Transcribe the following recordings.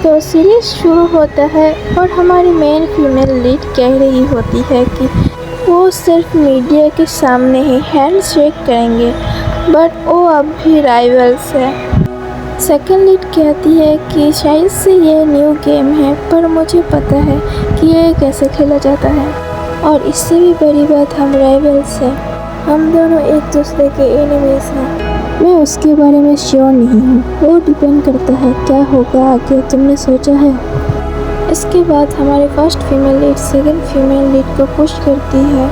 तो सीरीज शुरू होता है और हमारी मेन फीमेल लीड कह रही होती है कि वो सिर्फ मीडिया के सामने ही हैंड शेक करेंगे, बट वो अब भी राइवल्स है। सेकंड लीड कहती है कि शायद से ये न्यू गेम है, पर मुझे पता है कि ये कैसे खेला जाता है, और इससे भी बड़ी बात हम राइवल्स हैं। हम दोनों एक दूसरे के एनिमीज हैं। मैं उसके बारे में श्योर नहीं हूँ, वो डिपेंड करता है क्या होगा आगे। तुमने सोचा है? इसके बाद हमारी first female lead second female lead को पुश करती है,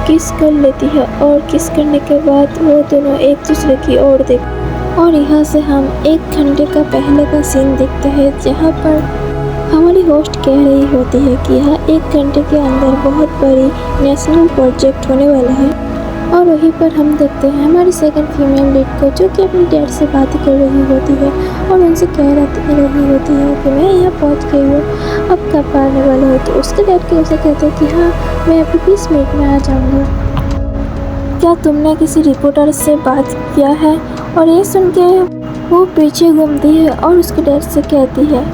किस कर लेती है, और किस करने के बाद वो दोनों एक दूसरे की ओर देख, और यहाँ से हम 1 घंटे का पहले का सीन देखते हैं जहाँ पर हमारी होस्ट कह रही होती है कि यहाँ 1 घंटे के अंदर बहुत बड़ी नेशनल प्रोजेक्ट होने वाला है। और वहीं पर हम देखते हैं हमारी सेकंड फीमेल लीड को, जो कि अपनी डैड से बात कर रही होती है और उनसे कह रही होती है कि मैं यहाँ पहुँच गई हूँ, अब कब आने वाले हो। तो उसके डैड के उसे कहते हैं कि हाँ, मैं अभी 20 मिनट में आ जाऊँगा। क्या तुमने किसी रिपोर्टर से बात किया है? और ये सुन के वो पीछे घूमती है और उसके डैड से कहती है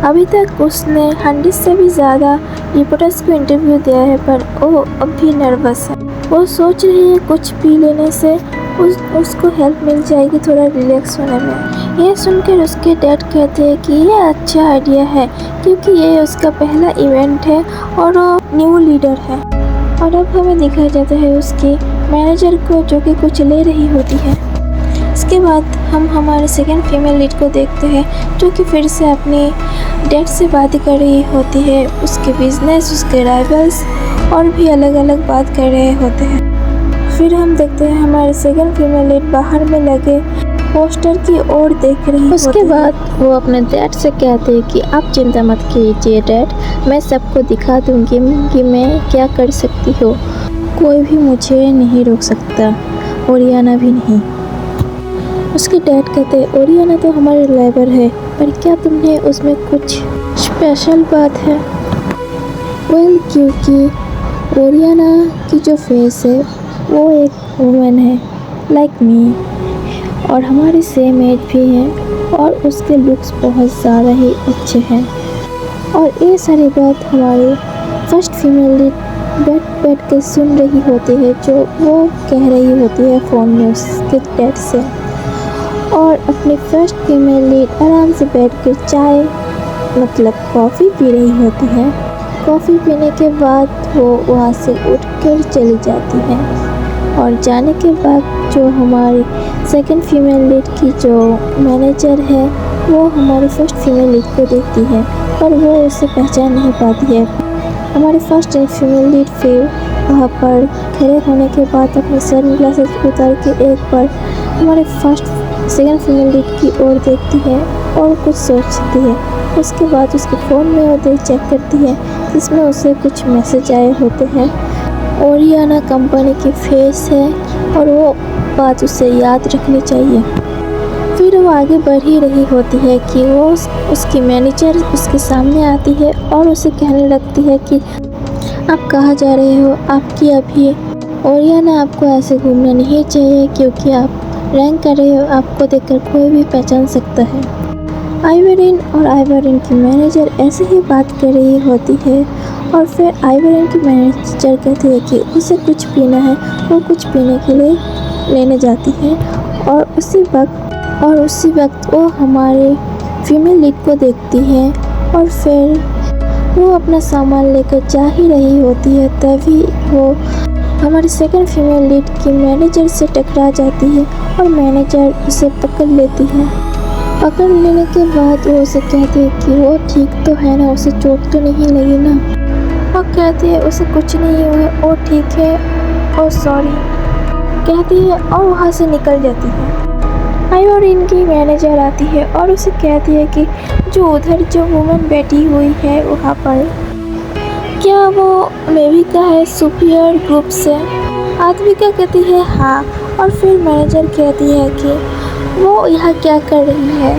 अभी तक उसने 100 से भी ज़्यादा रिपोर्टर्स को इंटरव्यू दिया है, पर वो अब भी नर्वस है। वो सोच रही है कुछ पी लेने से उसको हेल्प मिल जाएगी थोड़ा रिलैक्स होने में। ये सुनकर उसके डैड कहते हैं कि ये अच्छा आइडिया है, क्योंकि ये उसका पहला इवेंट है और वो न्यू लीडर है। और अब हमें दिखाया जाता है उसकी मैनेजर को, जो कि कुछ ले रही होती है। इसके बाद हम हमारे सेकंड फीमेल लीड को देखते हैं, जो कि फिर से अपनी डैड से बात कर रही होती है, उसके बिजनेस, उसके राइवल्स और भी अलग अलग बात कर रहे होते हैं। फिर हम देखते हैं हमारे सेकंड फीमेल लीड बाहर में लगे पोस्टर की ओर देख रही होती है। उसके बाद वो अपने डैड से कहते हैं कि आप चिंता मत कीजिए डैड, मैं सबको दिखा दूंगी कि मैं क्या कर सकती हूँ। कोई भी मुझे नहीं रोक सकता, ओरियाना भी नहीं। उसके डैड कहते हैं ओरियाना तो हमारे लेबर है, पर क्या तुमने उसमें कुछ स्पेशल बात है? वेल, क्योंकि ओरियाना की जो फेस है वो एक वुमन है लाइक मी, और हमारी सेम एज भी है, और उसके लुक्स बहुत ज़्यादा ही अच्छे हैं। और ये सारी बात हमारी फर्स्ट फीमेल लीड बैठ के सुन रही होती है, जो वो कह रही होती है फ़ोन में उसके डैड से। और अपनी फर्स्ट फीमेल लीड आराम से बैठ कर चाय मतलब कॉफ़ी पी रही होती है। कॉफ़ी पीने के बाद वो वहाँ से उठकर चली जाती है, और जाने के बाद जो हमारी सेकंड फीमेल लीड की जो मैनेजर है वो हमारी फर्स्ट फीमेल लीड को देखती है, पर वो उसे पहचान नहीं पाती है। हमारी फर्स्ट फीमेल लीड फिर वहाँ पर खड़े होने के बाद अपने सन ग्लासेस उतार के एक बार हमारे सेकंड फीमेल लीड की ओर देखती है और कुछ सोचती है। उसके बाद उसके फ़ोन में वो दिल चेक करती है, जिसमें उसे कुछ मैसेज आए होते हैं। ओरियाना कंपनी की फेस है और वो बात उसे याद रखनी चाहिए। फिर वो आगे बढ़ ही रही होती है कि वो उसकी मैनेजर उसके सामने आती है और उसे कहने लगती है कि आप कहाँ जा रहे हो, आपकी अभी ओरियाना आपको ऐसे घूमना नहीं चाहिए, क्योंकि आप रैंक कर रहे हो, आपको देखकर कोई भी पहचान सकता है। आइवरिन की मैनेजर ऐसे ही बात कर रही होती है, और फिर आइवरिन की मैनेजर कहती है कि उसे कुछ पीना है। वो कुछ पीने के लिए लेने जाती है, और उसी वक्त वो हमारे फीमेल लीड को देखती है, और फिर वो अपना सामान लेकर जा ही रही होती है। तभी वो हमारी सेकंड फीमेल लीड की मैनेजर से टकरा जाती है, और मैनेजर उसे पकड़ लेती है। पकड़ लेने के बाद वो उसे कहती है कि वो ठीक तो है ना, उसे चोट तो नहीं लगी ना। वो कहती है उसे कुछ नहीं हुआ है, वो ठीक है, और सॉरी कहती है और वहाँ से निकल जाती है। आइवरिन की मैनेजर आती है और उसे कहती है कि जो उधर जो वुमन बैठी हुई है वहाँ पर, क्या वो मेविका है सुपीरियर ग्रुप से? आद्विका कहती है हाँ, और फिर मैनेजर कहती है कि वो यहाँ क्या कर रही है,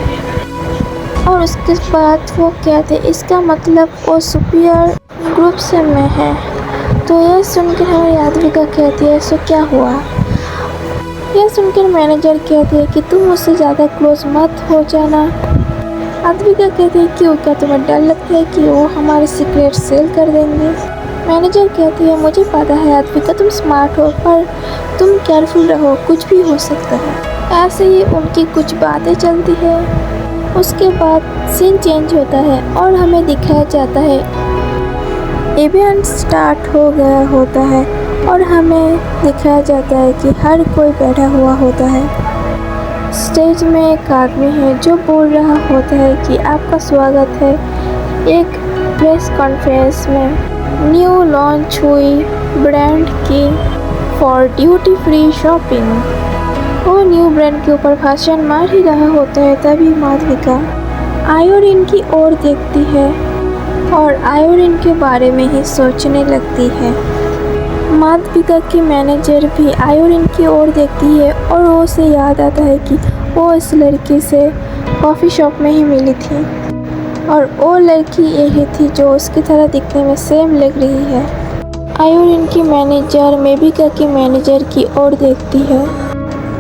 और उसके बाद वो कहते हैं इसका मतलब वो सुपीरियर ग्रुप से में है। तो यह सुनकर हमारी आद्विका कहती है सो क्या हुआ? यह सुनकर मैनेजर कहती है कि तुम मुझसे ज़्यादा क्लोज मत हो जाना। अद्विका कहती है क्यों, क्या तुम्हें डर लगता है कि वो हमारे सीक्रेट सेल कर देंगे। मैनेजर कहती है मुझे पता है अद्विका तुम स्मार्ट हो, पर तुम केयरफुल रहो, कुछ भी हो सकता है। ऐसे ही उनकी कुछ बातें चलती है। उसके बाद सीन चेंज होता है और हमें दिखाया जाता है इवेंट स्टार्ट हो गया होता है और हमें दिखाया जाता है कि हर कोई बैठा हुआ होता है। स्टेज में एक आदमी है जो बोल रहा होता है कि आपका स्वागत है एक प्रेस कॉन्फ्रेंस में। न्यू लॉन्च हुई ब्रांड की फॉर ड्यूटी फ्री शॉपिंग। वो न्यू ब्रांड के ऊपर भाषण मार ही रहा होता है, तभी माधविका आयोडीन की ओर देखती है और आयोडीन के बारे में ही सोचने लगती है। माधविका की मैनेजर भी आयोडीन की ओर देखती है और वो उसे याद आता है कि वो इस लड़की से कॉफ़ी शॉप में ही मिली थी और वो लड़की यही थी जो उसकी तरह दिखने में सेम लग रही है। आयोडीन की मैनेजर मेविका की मैनेजर की ओर देखती है।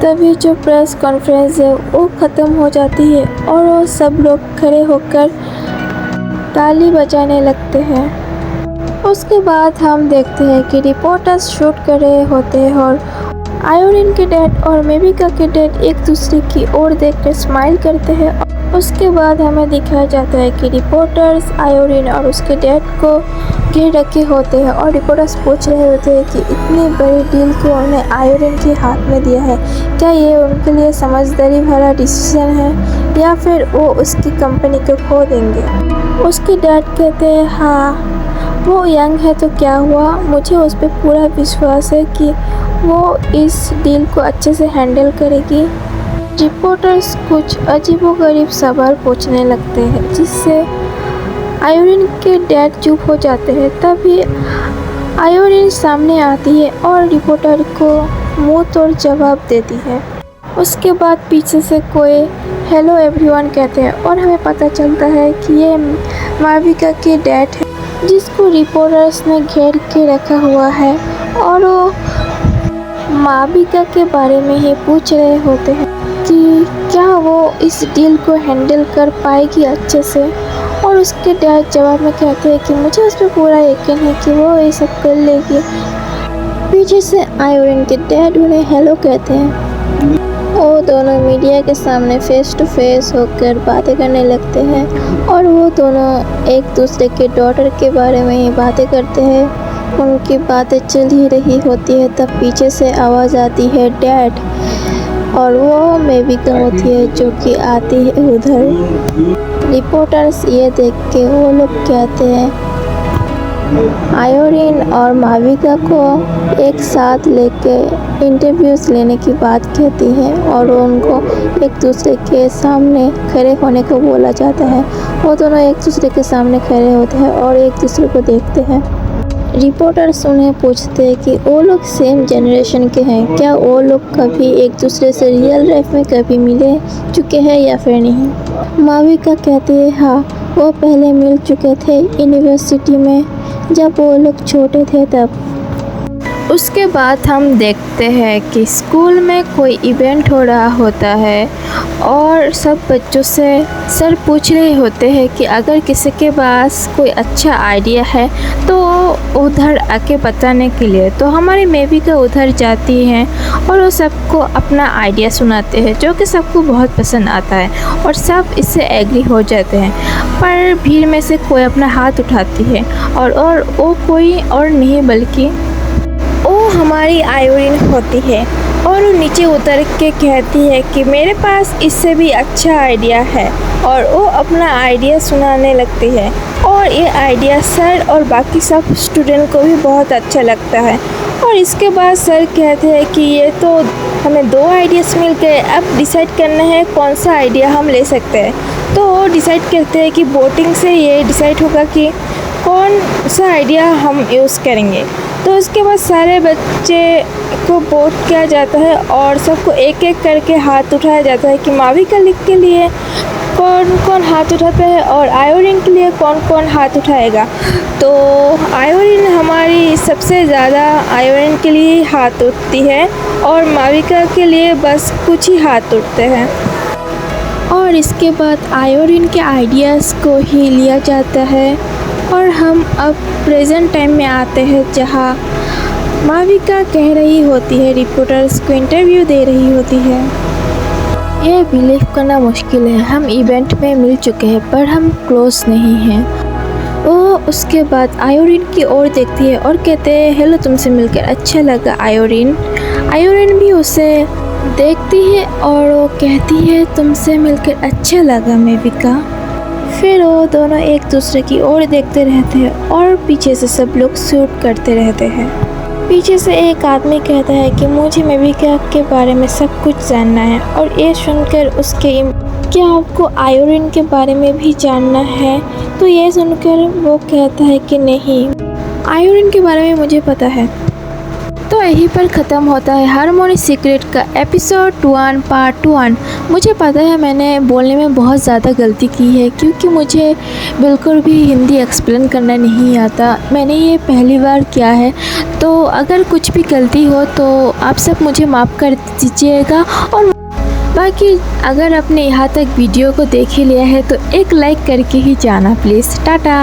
तभी जो प्रेस कॉन्फ्रेंस है वो ख़त्म हो जाती है और वो सब लोग खड़े होकर ताली बजाने लगते हैं। उसके बाद हम देखते हैं कि रिपोर्टर्स शूट कर रहे होते हैं और आयोडीन के डैड और मेविका के डैड एक दूसरे की ओर देखकर स्माइल करते हैं। उसके बाद हमें दिखाया जाता है कि रिपोर्टर्स आयोडीन और उसके डैड को घेर रखे होते हैं और रिपोर्टर्स पूछ रहे होते हैं कि इतनी बड़ी डील को उन्हें आयोडीन के हाथ में दिया है, क्या ये उनके लिए समझदारी भरा डिसीजन है या फिर वो उसकी कंपनी को खो देंगे। उसके डैड कहते हैं हाँ वो यंग है तो क्या हुआ, मुझे उस पर पूरा विश्वास है कि वो इस डील को अच्छे से हैंडल करेगी। रिपोर्टर्स कुछ अजीबोगरीब सवाल पूछने लगते हैं जिससे आयोडीन के डैड चुप हो जाते हैं। तभी आयोडीन सामने आती है और रिपोर्टर को मुंह तोड़ जवाब देती है। उसके बाद पीछे से कोई हेलो एवरीवन कहते हैं और हमें पता चलता है कि ये माविका के डैड है जिसको रिपोर्टर्स ने घेर के रखा हुआ है और वो माविका के बारे में ही पूछ रहे होते हैं कि क्या वो इस डील को हैंडल कर पाएगी अच्छे से। और उसके डैड जवाब में कहते हैं कि मुझे उस पर पूरा यकीन है कि वो ये सब कर लेगी। पीछे से आयोडीन के डैड उन्हें हेलो कहते हैं। वो दोनों मीडिया के सामने फेस टू फेस होकर बातें करने लगते हैं और वो दोनों एक दूसरे के डॉटर के बारे में ही बातें करते हैं। उनकी बातें चल ही रही होती है तब पीछे से आवाज़ आती है डैड, और वो मेविका होती है जो कि आती है उधर। रिपोर्टर्स ये देख के वो लोग कहते हैं आयोडीन और माविका को एक साथ लेके इंटरव्यूज़ लेने की बात कहती हैं और उनको एक दूसरे के सामने खड़े होने को बोला जाता है। वो दोनों एक दूसरे के सामने खड़े होते हैं और एक दूसरे को देखते हैं। रिपोर्टर्स उन्हें पूछते हैं कि वो लोग सेम जनरेशन के हैं, क्या वो लोग कभी एक दूसरे से रियल लाइफ में कभी मिले चुके हैं या फिर नहीं। माविका कहती है हाँ वो पहले मिल चुके थे यूनिवर्सिटी में जब वो लोग छोटे थे तब। उसके बाद हम देखते हैं कि स्कूल में कोई इवेंट हो रहा होता है और सब बच्चों से सर पूछ रहे होते हैं कि अगर किसी के पास कोई अच्छा आइडिया है तो उधर आके बताने के लिए। तो हमारी मेविका उधर जाती हैं और वो सबको अपना आइडिया सुनाते हैं जो कि सबको बहुत पसंद आता है और सब इससे एग्री हो जाते हैं। पर भीड़ में से कोई अपना हाथ उठाती है और वो कोई और नहीं बल्कि वो हमारी आयोडीन होती है और वो नीचे उतर के कहती है कि मेरे पास इससे भी अच्छा आइडिया है और वो अपना आइडिया सुनाने लगती है और ये आइडिया सर और बाकी सब स्टूडेंट को भी बहुत अच्छा लगता है। और इसके बाद सर कहते हैं कि ये तो हमें 2 आइडियाज़ मिल गए, अब डिसाइड करना है कौन सा आइडिया हम ले सकते हैं। तो वो डिसाइड करते हैं कि वोटिंग से ये डिसाइड होगा कि कौन सा आइडिया हम यूज़ करेंगे। तो उसके बाद सारे बच्चे को वोट किया जाता है और सबको एक एक करके हाथ उठाया जाता है कि माविका के लिए कौन कौन हाथ उठाता है और आयोडीन के लिए कौन कौन हाथ उठाएगा। तो आयोडीन हमारी सबसे ज़्यादा आयोडीन के लिए हाथ उठती है और माविका के लिए बस कुछ ही हाथ उठते हैं। और इसके बाद आयोडीन के आइडियाज़ को ही लिया जाता है और हम अब प्रेजेंट टाइम में आते हैं जहाँ माविका कह रही होती है, रिपोर्टर्स को इंटरव्यू दे रही होती है। यह बिलीव करना मुश्किल है, हम इवेंट में मिल चुके हैं पर हम क्लोज नहीं हैं। वो उसके बाद आयोडीन की ओर देखती है और कहते हैं, हेलो, तुमसे मिलकर अच्छा लगा आयोडीन। आयोडीन भी उसे देखती है और वो कहती है, तुमसे मिलकर अच्छा लगा मेविका। फिर वो दोनों एक दूसरे की ओर देखते रहते हैं और पीछे से सब लोग शूट करते रहते हैं। पीछे से एक आदमी कहता है कि मुझे मेविका के बारे में सब कुछ जानना है और ये सुनकर क्या आपको आयोडीन के बारे में भी जानना है? तो ये सुनकर वो कहता है कि नहीं, आयोडीन के बारे में मुझे पता है। तो यहीं पर ख़त्म होता है हार्मोनी सीक्रेट का एपिसोड 1 पार्ट 1। मुझे पता है मैंने बोलने में बहुत ज़्यादा गलती की है क्योंकि मुझे बिल्कुल भी हिंदी एक्सप्लेन करना नहीं आता, मैंने ये पहली बार किया है। तो अगर कुछ भी गलती हो तो आप सब मुझे माफ़ कर दीजिएगा और बाकी अगर आपने यहाँ तक वीडियो को देख ही लिया है तो एक लाइक करके ही जाना प्लीज़। टाटा।